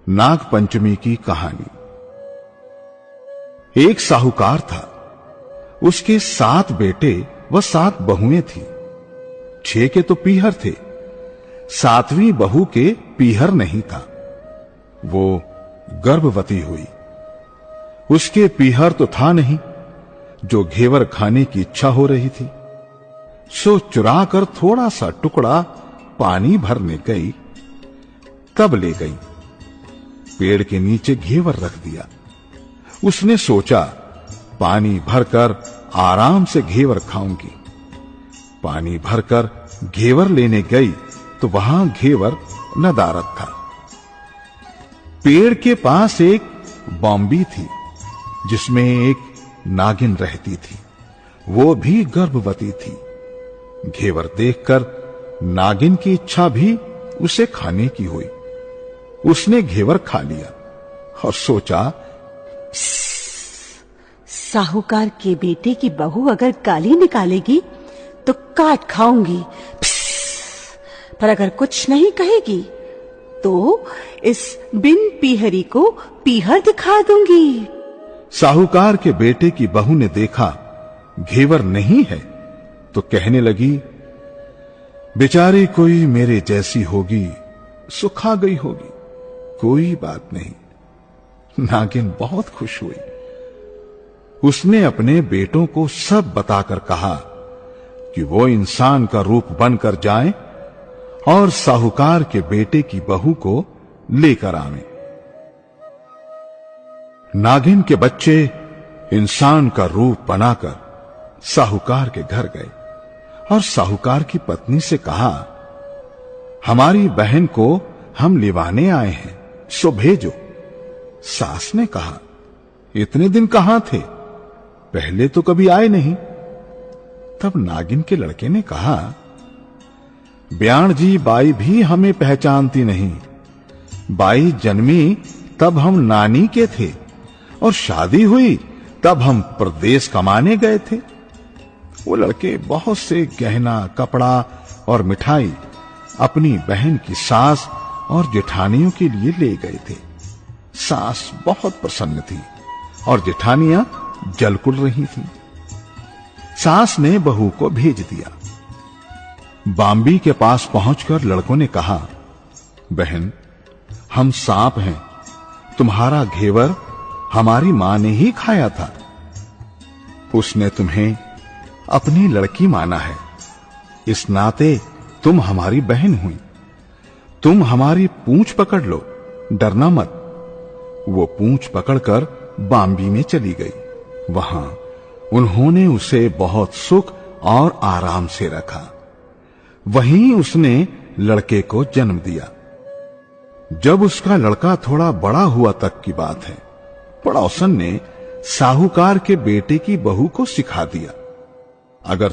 नाग पंचमी की कहानी। एक साहूकार था। उसके 7 बेटे व 7 बहुएं थी। 6 के तो पीहर थे। 7वीं बहू के पीहर नहीं था। वो गर्भवती हुई। उसके पीहर तो था नहीं। जो घेवर खाने की इच्छा हो रही थी, सो चुरा कर थोड़ा सा टुकड़ा पानी भरने गई। तब ले गई, पेड़ के नीचे घेवर रख दिया। उसने सोचा पानी भरकर आराम से घेवर खाऊंगी। पानी भरकर घेवर लेने गई तो वहां घेवर नदारद था। पेड़ के पास एक बांबी थी जिसमें एक नागिन रहती थी। वो भी गर्भवती थी। घेवर देखकर नागिन की इच्छा भी उसे खाने की हुई। उसने घेवर खा लिया और सोचा, साहूकार के बेटे की बहू अगर गाली निकालेगी तो काट खाऊंगी, पर अगर कुछ नहीं कहेगी तो इस बिन पीहरी को पीहर दिखा दूंगी। साहूकार के बेटे की बहू ने देखा घेवर नहीं है तो कहने लगी, बेचारी कोई मेरे जैसी होगी, सुखा गई होगी, कोई बात नहीं। नागिन बहुत खुश हुई। उसने अपने बेटों को सब बताकर कहा कि वो इंसान का रूप बनकर जाएं और साहूकार के बेटे की बहू को लेकर आवें। नागिन के बच्चे इंसान का रूप बनाकर साहूकार के घर गए और साहूकार की पत्नी से कहा, हमारी बहन को हम लिवाने आए हैं, सो भेजो। सास ने कहा, इतने दिन कहां थे, पहले तो कभी आए नहीं। तब नागिन के लड़के ने कहा, ब्याण जी बाई भी हमें पहचानती नहीं। बाई जन्मी तब हम नानी के थे और शादी हुई तब हम प्रदेश कमाने गए थे। वो लड़के बहुत से गहना, कपड़ा और मिठाई अपनी बहन की सास और जेठानियों के लिए ले गए थे। सास बहुत प्रसन्न थी और जेठानियां जलकुल रही थी। सास ने बहू को भेज दिया। बांबी के पास पहुंचकर लड़कों ने कहा, बहन, हम सांप हैं। तुम्हारा घेवर हमारी मां ने ही खाया था। उसने तुम्हें अपनी लड़की माना है। इस नाते तुम हमारी बहन हुई। तुम हमारी पूंछ पकड़ लो, डरना मत। वो पूंछ पकड़कर बांबी में चली गई। वहां उन्होंने उसे बहुत सुख और आराम से रखा। वहीं उसने लड़के को जन्म दिया। जब उसका लड़का थोड़ा बड़ा हुआ तक की बात है, पड़ोसन ने साहूकार के बेटे की बहू को सिखा दिया, अगर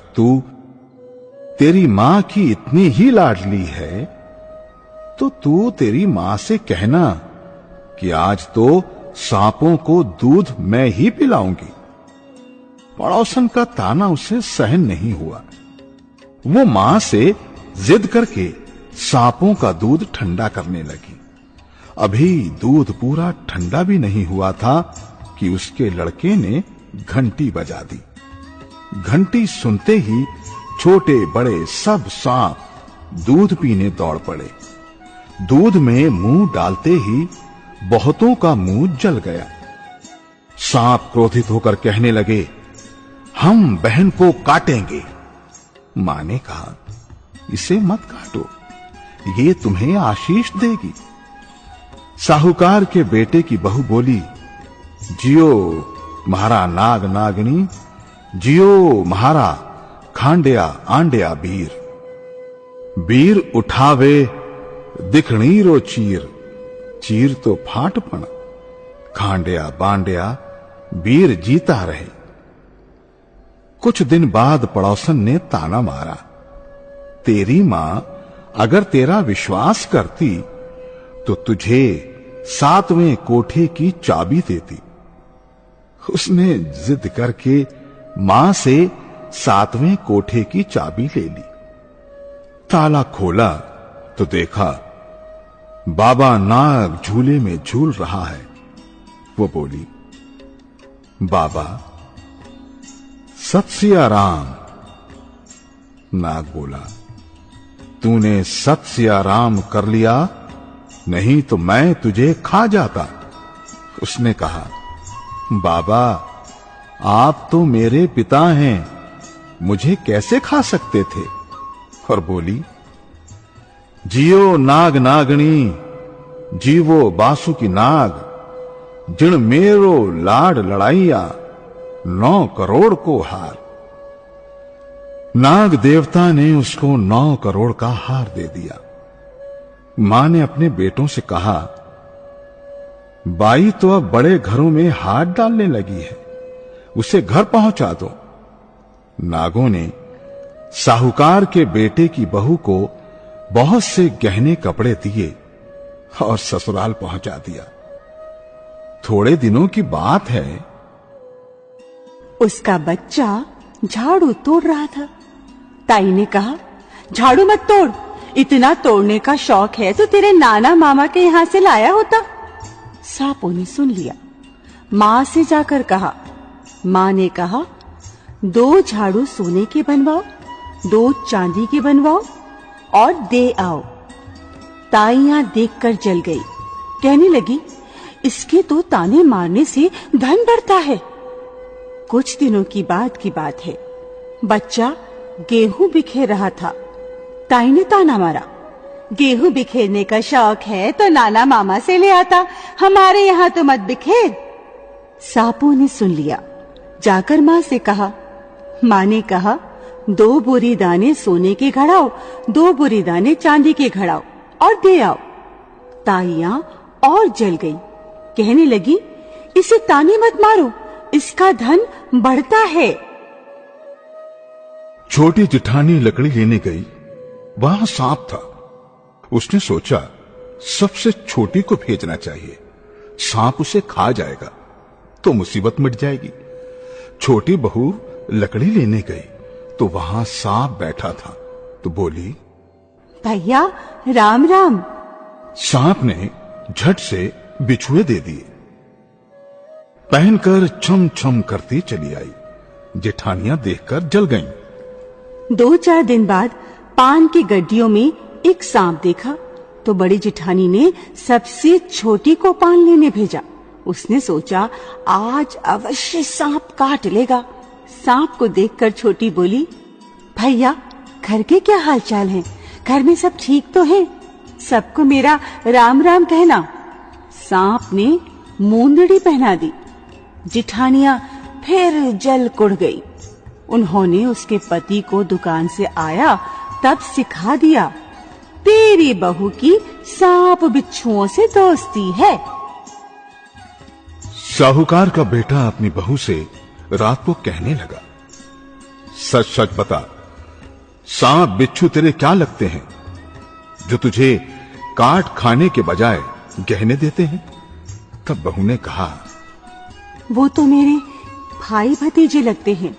तेरी मां की इतनी ही लाडली है तो तू तेरी मां से कहना कि आज तो सांपों को दूध मैं ही पिलाऊंगी। पड़ोसन का ताना उसे सहन नहीं हुआ। वो मां से जिद करके सांपों का दूध ठंडा करने लगी। अभी दूध पूरा ठंडा भी नहीं हुआ था कि उसके लड़के ने घंटी बजा दी। घंटी सुनते ही छोटे बड़े सब सांप दूध पीने दौड़ पड़े। दूध में मुंह डालते ही बहुतों का मुंह जल गया। सांप क्रोधित होकर कहने लगे, हम बहन को काटेंगे। मां ने कहा, इसे मत काटो, ये तुम्हें आशीष देगी। साहूकार के बेटे की बहू बोली, जियो म्हारा नाग नागनी, जियो म्हारा खांडिया आंडिया बीर। बीर उठावे दिखणी रो चीर, चीर तो फाटपण। खांडिया बांडिया बीर जीता रहे। कुछ दिन बाद पड़ोसन ने ताना मारा, तेरी मां अगर तेरा विश्वास करती तो तुझे 7वें कोठे की चाबी देती। उसने जिद करके मां से 7वें कोठे की चाबी ले ली। ताला खोला तो देखा बाबा नाग झूले में झूल रहा है। वो बोली, बाबा सत सिया राम। नाग बोला, तूने सत सिया राम कर लिया, नहीं तो मैं तुझे खा जाता। उसने कहा, बाबा आप तो मेरे पिता हैं, मुझे कैसे खा सकते थे? और बोली, जियो नाग नागणी, जीवो बासु की नाग, जिण मेरो लाड लड़ाइया, 9 करोड़ को हार। नाग देवता ने उसको 9 करोड़ का हार दे दिया। मां ने अपने बेटों से कहा, बाई तो अब बड़े घरों में हाथ डालने लगी है, उसे घर पहुंचा दो। नागों ने साहूकार के बेटे की बहू को बहुत से गहने कपड़े दिए और ससुराल पहुंचा दिया। थोड़े दिनों की बात है, उसका बच्चा झाड़ू तोड़ रहा था। ताई ने कहा, झाड़ू मत तोड़, इतना तोड़ने का शौक है तो तेरे नाना मामा के यहां से लाया होता। सांपों ने सुन लिया। मां से जाकर कहा। मां ने कहा, 2 झाड़ू सोने के बनवाओ, 2 चांदी के बनवाओ और दे आओ। ताइयां देखकर जल गई। कहने लगी, इसके तो ताने मारने से धन बढ़ता है। कुछ दिनों की बात है, बच्चा गेहूं बिखेर रहा था। ताई ने ताना मारा, गेहूं बिखेरने का शौक है तो नाना मामा से ले आता, हमारे यहाँ तो मत बिखेर। सांपों ने सुन लिया। जाकर मां से कहा। मां ने कहा, 2 बोरी दाने सोने के घड़ाओ, 2 बोरी दाने चांदी के घड़ाओ और दे आओ। ताइयां और जल गई। कहने लगी, इसे ताने मत मारो, इसका धन बढ़ता है। छोटी जिठानी लकड़ी लेने गई। वहां सांप था। उसने सोचा, सबसे छोटी को भेजना चाहिए, सांप उसे खा जाएगा तो मुसीबत मिट जाएगी। छोटी बहू लकड़ी लेने गई तो वहां सांप बैठा था, तो बोली, भैया राम राम। सांप ने झट से बिछुए दे दिए। पहनकर छम छम करती चली आई। जेठानियां देखकर जल गईं। 2-4 दिन बाद पान की गड्डियों में एक सांप देखा तो बड़ी जेठानी ने सबसे छोटी को पान लेने भेजा। उसने सोचा, आज अवश्य सांप काट लेगा। सांप को देखकर छोटी बोली, भैया घर के क्या हालचाल हैं? घर में सब ठीक तो है? सबको मेरा राम राम कहना। सांप ने मूंदड़ी पहना दी। जिठानियां फिर जल कुड़ गई। उन्होंने उसके पति को दुकान से आया तब सिखा दिया, तेरी बहू की सांप बिच्छुओं से दोस्ती है। साहूकार का बेटा अपनी बहू से रात को कहने लगा, सच सच बता, सांप बिच्छू तेरे क्या लगते हैं जो तुझे काट खाने के बजाय गहने देते हैं? तब बहू ने कहा, वो तो मेरे भाई भतीजे लगते हैं।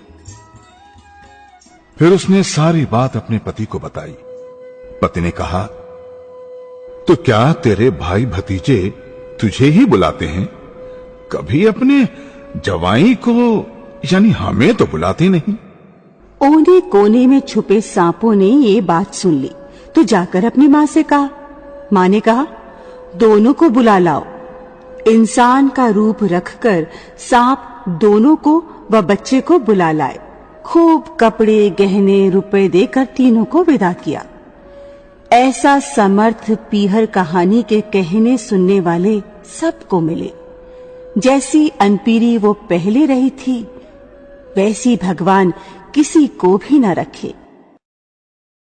फिर उसने सारी बात अपने पति को बताई। पति ने कहा, तो क्या तेरे भाई भतीजे तुझे ही बुलाते हैं? कभी अपने जवाई को यानी हमें तो बुलाते नहीं। ओने कोने में छुपे सांपों ने ये बात सुन ली तो जाकर अपनी मां से कहा। मां ने कहा, दोनों को बुला लाओ। इंसान का रूप रखकर सांप दोनों को व बच्चे को बुला लाए। खूब कपड़े गहने रुपए देकर तीनों को विदा किया। ऐसा समर्थ पीहर कहानी के कहने सुनने वाले सबको मिले। जैसी अनपीरी वो पहले रही थी, वैसी भगवान किसी को भी न रखे।